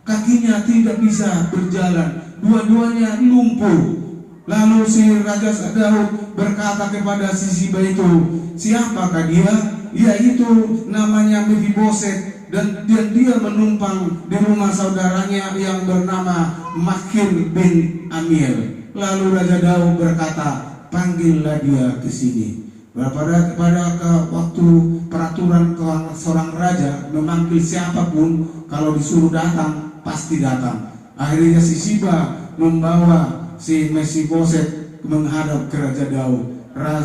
kakinya tidak bisa berjalan, dua-duanya lumpuh. Lalu si Raja Daud berkata kepada si Siba itu, siapakah dia? Yaitu namanya Mephibosheth, dan dia menumpang di rumah saudaranya yang bernama Makir bin Amiel. Lalu Raja Daud berkata, panggillah dia ke sini. Pada waktu peraturan seorang raja memanggil siapapun, kalau disuruh datang pasti datang. Akhirnya si Siba membawa si Mephibosheth menghadap ke Raja Daud.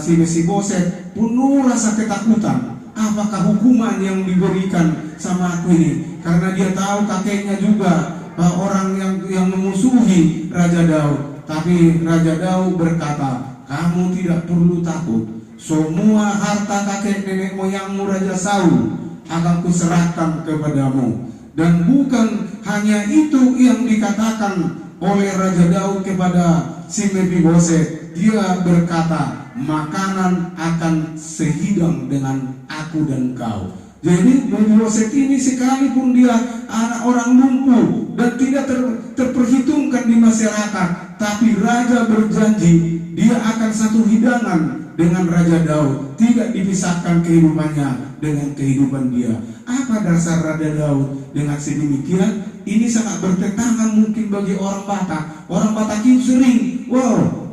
Si Mephibosheth penuh rasa ketakutan. Apakah hukuman yang diberikan sama aku ini? Karena dia tahu kakeknya juga orang yang memusuhi Raja Daud. Tapi Raja Daud berkata, kamu tidak perlu takut. Semua harta kakek nenek moyangmu Raja Saul akan kuserahkan kepadamu. Dan bukan hanya itu yang dikatakan oleh Raja Daud kepada si Mephibosheth. Dia berkata, makanan akan sehidang dengan aku dan kau. Jadi Mephibosheth ini sekalipun dia anak orang lumpuh dan tidak terperhitungkan di masyarakat, tapi raja berjanji dia akan satu hidangan dengan Raja Daud, tidak dipisahkan kehidupannya dengan kehidupan dia. Apa dasar Raja Daud dengan sedemikian? Ini sangat bertentangan mungkin bagi orang Batak. Orang Batak itu sering,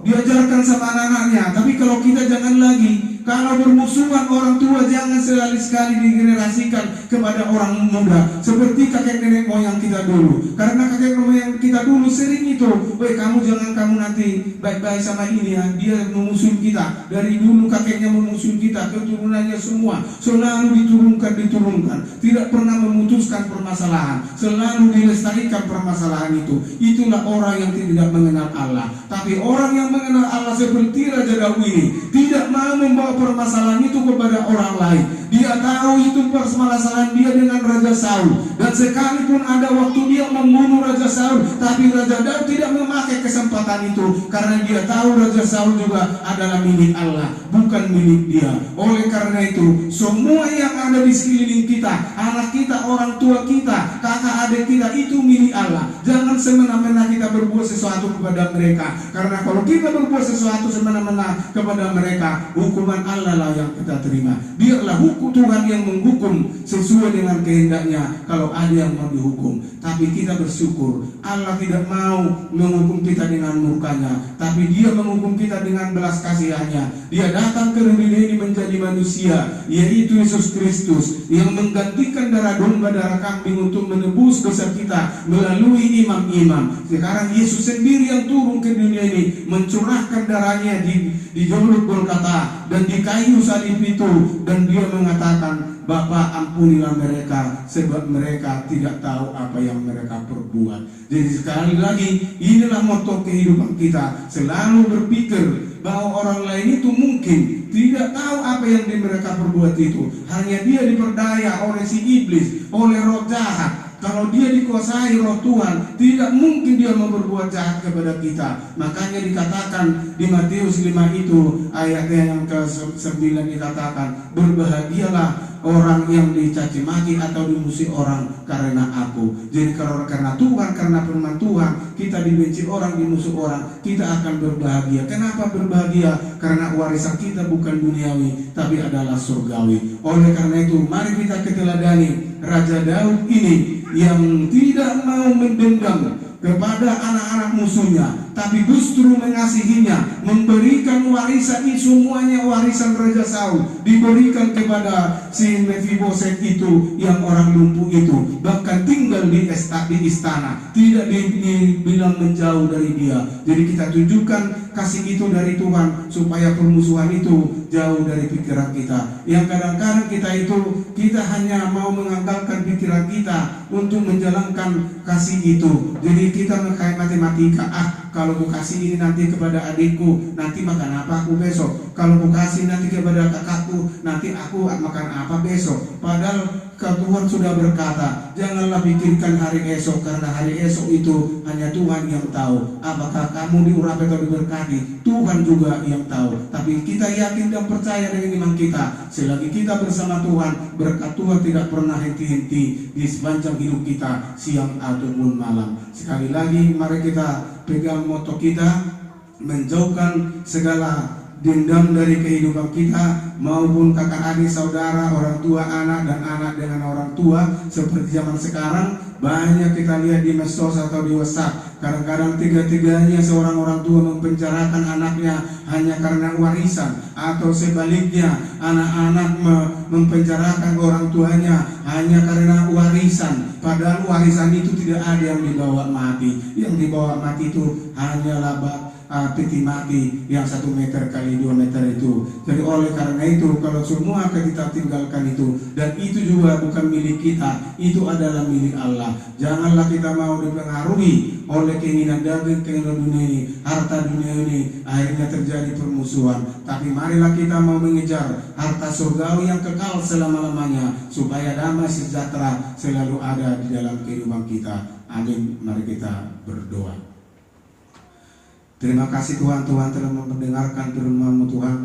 diajarkan sama anak-anaknya. Tapi kalau kita jangan lagi, kalau bermusuhan orang tua jangan sekali-sekali digenerasikan kepada orang muda seperti kakek nenek moyang kita dulu. Karena kakek nenek moyang kita dulu sering itu, kamu nanti baik-baik sama ini ya, dia memusuhi kita. Dari dulu kakeknya memusuhi kita, keturunannya semua selalu diturunkan, tidak pernah memutuskan permasalahan, selalu dilestarikan permasalahan itu. Itulah orang yang tidak mengenal Allah. Tapi orang yang mengenal Allah seperti Raja Daud ini tidak mau membawa permasalahan itu kepada orang lain. Dia tahu itu permasalahan dia dengan Raja Saul. Dan sekalipun ada waktu dia membunuh Raja Saul, tapi Raja Daud tidak memakai kesempatan itu, karena dia tahu Raja Saul juga adalah milik Allah, bukan milik dia. Oleh karena itu, semua yang ada di sekeliling kita, anak kita, orang tua kita, kakak adik kita, itu milik Allah. Jangan semena-mena kita berbuat sesuatu kepada mereka, karena kalau kita berbuat sesuatu semena-mena kepada mereka, hukuman Allah lah yang kita terima. Biarlah hukum Tuhan yang menghukum sesuai dengan kehendaknya kalau ada yang mau dihukum. Tapi kita bersyukur Allah tidak mau menghukum kita dengan murkanya, tapi Dia menghukum kita dengan belas kasihannya. Dia datang ke dunia ini menjadi manusia, yaitu Yesus Kristus, yang menggantikan darah domba, darah kambing untuk menebus dosa kita melalui imam-imam. Sekarang Yesus sendiri yang turun ke dunia ini, mencurahkan darahnya di jalur Golgota dan di kayu salib itu, dan Dia mengatakan, Bapa, ampunilah mereka, sebab mereka tidak tahu apa yang mereka perbuat. Jadi sekali lagi, inilah moto kehidupan kita, selalu berpikir bahwa orang lain itu mungkin tidak tahu apa yang mereka perbuat itu. Hanya dia diperdaya oleh si iblis, oleh roh jahat. Kalau dia dikuasai roh Tuhan, tidak mungkin dia mau berbuat jahat kepada kita. Makanya dikatakan di Matius 5 itu, ayatnya yang ke-9 dikatakan, berbahagialah orang yang dicaci maki atau dimusuhi orang karena aku. Jadi kalau karena Tuhan, karena firman Tuhan, kita dibenci orang, dimusuhi orang, kita akan berbahagia. Kenapa berbahagia? Karena warisan kita bukan duniawi, tapi adalah surgawi. Oleh karena itu, mari kita keteladani Raja Daud ini, yang tidak mau mendendam kepada anak-anak musuhnya, tapi justru mengasihinya, memberikan warisan ini, semuanya warisan Raja Saul diberikan kepada si Mephiboset itu, yang orang lumpuh itu, bahkan tinggal di istana, tidak dibilang menjauh dari dia. Jadi kita tunjukkan kasih itu dari Tuhan, supaya permusuhan itu jauh dari pikiran kita. Yang kadang-kadang kita hanya mau mengandalkan pikiran kita untuk menjalankan kasih itu. Jadi kita mengkaji matematika, kalau aku kasih ini nanti kepada adikku, nanti makan apa aku besok. Kalau aku kasih nanti kepada kakakku, nanti aku makan apa besok. Padahal Tuhan sudah berkata, janganlah pikirkan hari esok, karena hari esok itu hanya Tuhan yang tahu. Apakah kamu diurapi atau diberkati, Tuhan juga yang tahu. Tapi kita yakin dan percaya dengan iman kita, selagi kita bersama Tuhan, berkat Tuhan tidak pernah henti-henti di sepanjang hidup kita, siang ataupun malam. Sekali lagi, mari kita pegang moto kita, menjauhkan segala dendam dari kehidupan kita, maupun kakak adik, saudara, orang tua, anak, dan anak dengan orang tua. Seperti zaman sekarang, banyak kita lihat di medsos atau di WhatsApp, kadang-kadang tiga-tiganya seorang orang tua mempenjarakan anaknya hanya karena warisan, atau sebaliknya anak-anak mempenjarakan orang tuanya hanya karena warisan. Padahal warisan itu tidak ada yang dibawa mati. Yang dibawa mati itu hanyalah peti mati yang 1 meter kali 2 meter itu. Jadi oleh karena itu, kalau semua akan kita tinggalkan itu, dan itu juga bukan milik kita, itu adalah milik Allah. Janganlah kita mau dipengaruhi oleh keinginan daging, keinginan dunia ini, harta dunia ini, akhirnya terjadi permusuhan. Tapi marilah kita mau mengejar harta surgawi yang kekal selama-lamanya, supaya damai sejahtera selalu ada di dalam kehidupan kita. Amin. Mari kita berdoa. Terima kasih Tuhan, Tuhan telah mendengarkan firman-Mu Tuhan,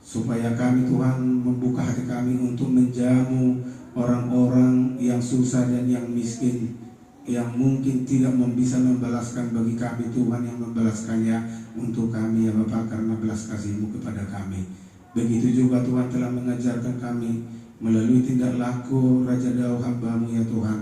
supaya kami Tuhan membuka hati kami untuk menjamu orang-orang yang susah dan yang miskin, yang mungkin tidak bisa membalaskan bagi kami, Tuhan yang membalaskannya untuk kami ya Bapa, karena belas kasih-Mu kepada kami. Begitu juga Tuhan telah mengajarkan kami melalui tindak laku Raja Daud hamba-Mu ya Tuhan,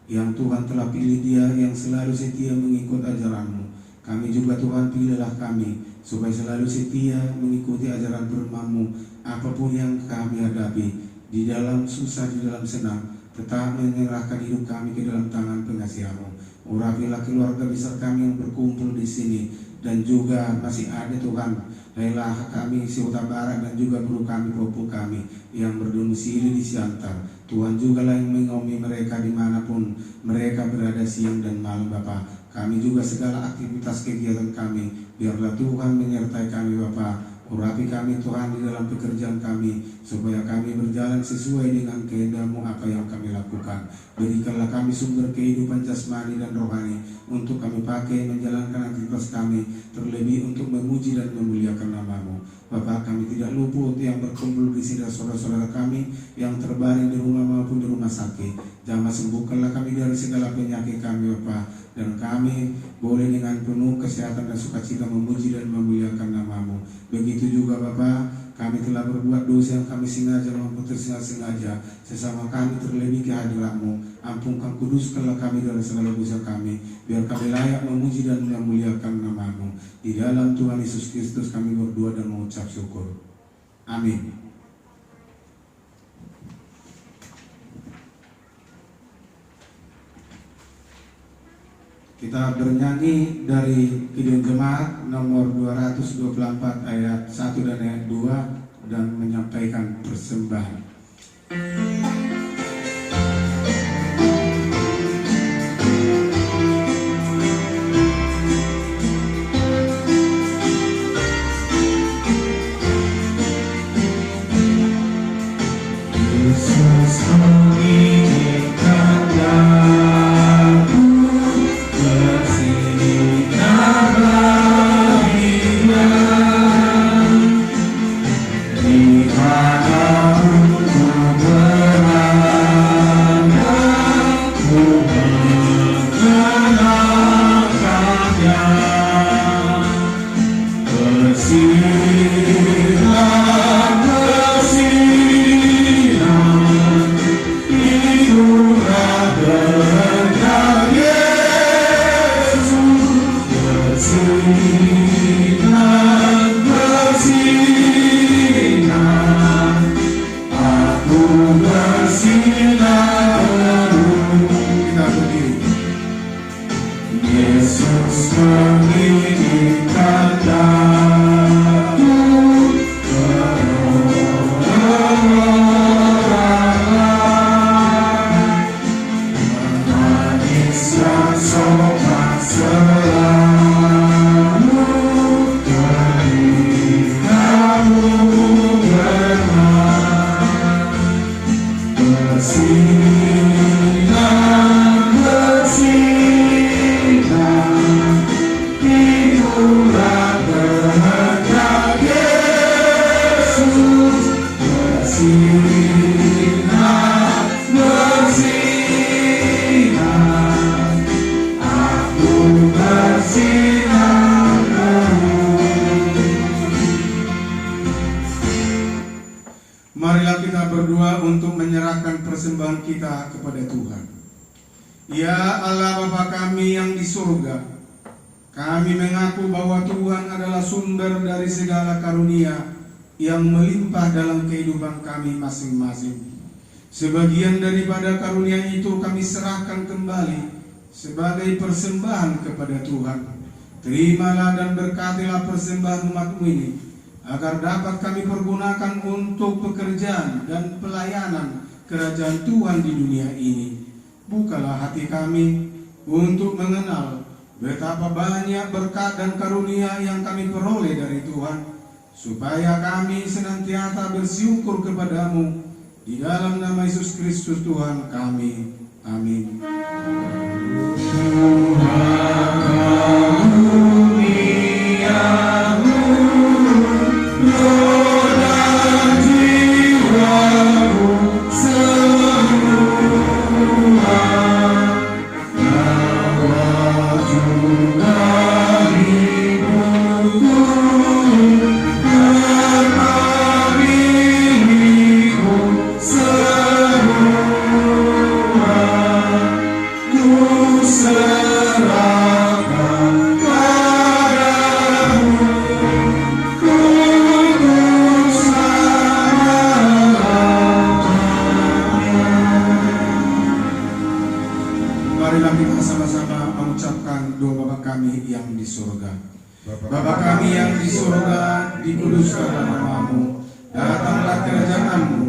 yang Tuhan telah pilih dia yang selalu setia mengikut ajaran-Mu. Kami juga Tuhan, pilihlah kami supaya selalu setia mengikuti ajaran firman-Mu, apapun yang kami hadapi, di dalam susah, di dalam senang, tetap menyerahkan hidup kami ke dalam tangan pengasihan-Mu. Urapilah keluarga besar kami yang berkumpul di sini, dan juga masih ada Tuhan, lelah kami Siuta Barat, dan juga guru kami, popo kami yang berdomisili di Siantar. Tuhan juga lah yang mengayomi mereka dimanapun mereka berada siang dan malam Bapa. Kami juga segala aktivitas kegiatan kami, biarlah Tuhan menyertai kami Bapa. Urapi kami Tuhan di dalam pekerjaan kami, supaya kami berjalan sesuai dengan kehendak-Mu apa yang kami lakukan. Berikanlah kami sumber kehidupan jasmani dan rohani untuk kami pakai menjalankan aktivitas kami, terlebih untuk memuji dan memuliakan nama-Mu. Bapa, kami tidak lupa untuk yang berkumpul di sini saudara-saudara kami yang terbaring di rumah maupun di rumah sakit. Jamah sembuhkanlah kami dari segala penyakit kami Bapa, dan kami boleh dengan penuh kesehatan dan sukacita memuji dan memuliakan nama-Mu. Begitu juga Bapa, kami telah berbuat dosa yang kami sengaja maupun tersengaja sesama kami terlebih ke hadirat-Mu. Ampunkan, kuduskanlah kami dari segala dosa kami, biar kami layak memuji dan memuliakan nama-Mu. Di dalam Tuhan Yesus Kristus kami berdoa dan mengucap syukur. Amin. Kita bernyanyi dari Kidung Jemaat nomor 224 ayat 1 dan ayat 2 dan menyampaikan persembahan. Yesus menginginkan aku bersinar baginya, dimanapun ku berada, ku mengenalkannya. Bersinar, bersinar, itulah kehendak Yesus. Bersinar, bersinar, aku bersinar terus. Kita berdiri. Yesus menginginkan aku manis dan sopan selalu ketika-Mu bermain. Bersinar, bersinar, itulah kehendak Yesus. Bersinar, bersinar, aku bersinar terus. Marilah kita berdoa untuk menyerahkan persembahan kita kepada Tuhan. Ya Allah Bapa kami yang di surga, kami mengaku bahwa Tuhan adalah sumber dari segala karunia yang melimpah dalam kehidupan kami masing-masing. Sebagian daripada karunia itu kami serahkan kembali sebagai persembahan kepada Tuhan. Terimalah dan berkatilah persembahan umat-Mu ini, agar dapat kami pergunakan untuk pekerjaan dan pelayanan kerajaan Tuhan di dunia ini. Bukalah hati kami untuk mengenal betapa banyak berkat dan karunia yang kami peroleh dari Tuhan, supaya kami senantiasa bersyukur kepada-Mu. Di dalam nama Yesus Kristus Tuhan kami. Amin. Marilah kita sama-sama mengucapkan doa Bapa kami yang di surga. Bapa kami yang di surga, dikuduskanlah nama-Mu, datanglah kerajaan-Mu,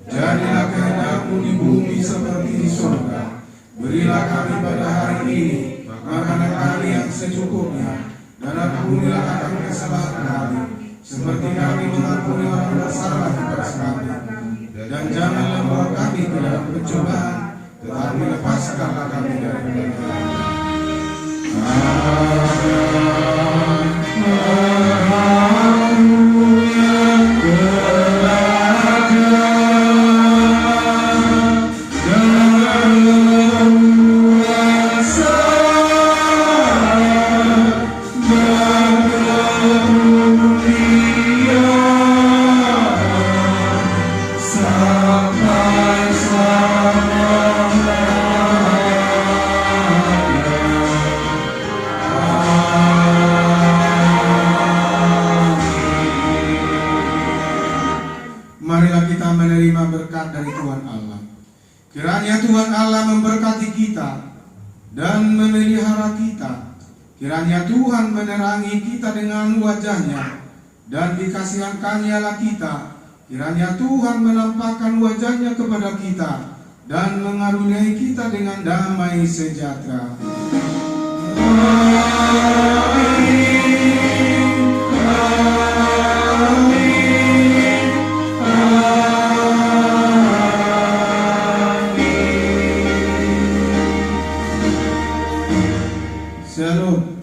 jadilah kehendak-Mu di bumi seperti di surga. Berilah kami pada hari ini makanan kami yang secukupnya, dan ampunilah akan kesalahan kami, seperti kami mengampuni orang bersalah kepada kami. Dan janganlah membawa kami ke dalam pencobaan, tetapi lepaskanlah kami dari yang jahat. Marilah kita menerima berkat dari Tuhan Allah. Kiranya Tuhan Allah memberkati kita dan memelihara kita. Kiranya Tuhan menerangi kita dengan wajah-Nya dan dikasihankannya kita. Kiranya Tuhan menampakkan wajah-Nya kepada kita dan mengaruniai kita dengan damai sejahtera. Shalom.